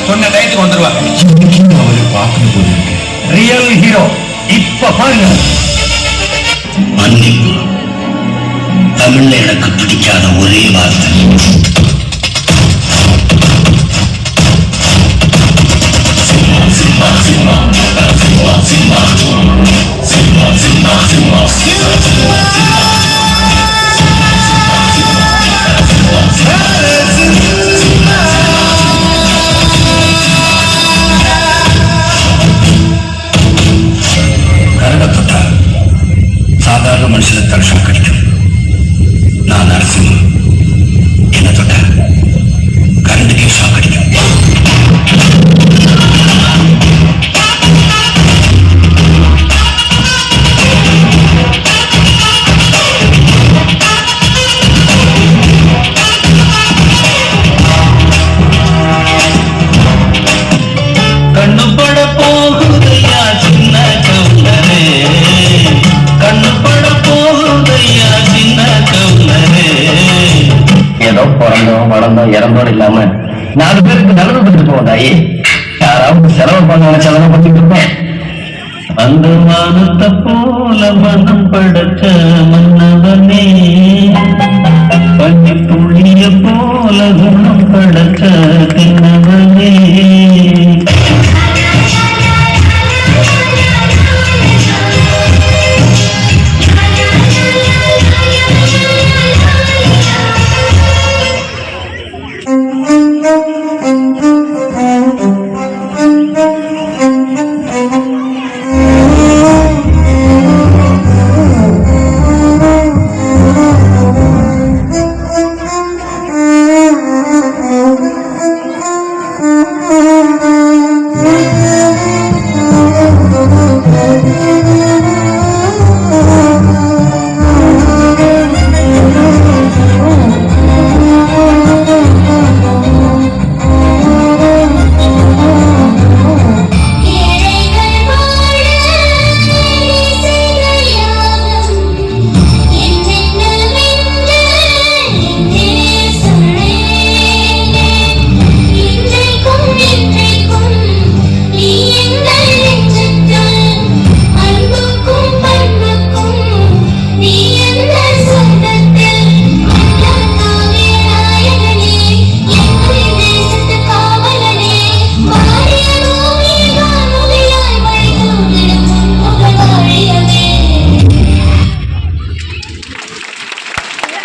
சொன்ன டயத்துக்கு வந்துருவாங்க. அவரை பார்க்கும் போது ரியல் ஹீரோ இப்ப பாருங்க. மன்னிப்பு தமிழ்ல எனக்கு பிடிக்காத ஒரே வார்த்தை. சாதாரண மனுஷனை தர்ஷம் கிடைக்கும். நான் நரசிம்மன், என்ன தொட்ட கரண்டுக்கே ஷாக் அடிக்கும். கண்ணு பட போகுதையா சின்ன கவுண்டரே, கண்ணு பட போகுதையா சின்ன கவுண்டரே. ஏதோ பிறந்தோம் வளர்ந்தோம் இறந்தோம் இல்லாம 4 பேருக்கு நல்லது பண்ணிட்டு போவதாயே. யாராவது செலவு பண்ண நினைச்சாலும் பண்ணிட்டு இருப்பேன். அந்த வானத்தை போல மனம் படைச்ச மன்னவனே, பஞ்சு புள்ளிய போல குணம் படைச்ச தின்னவனே.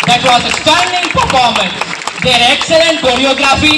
That was a stunning performance. Their excellent choreography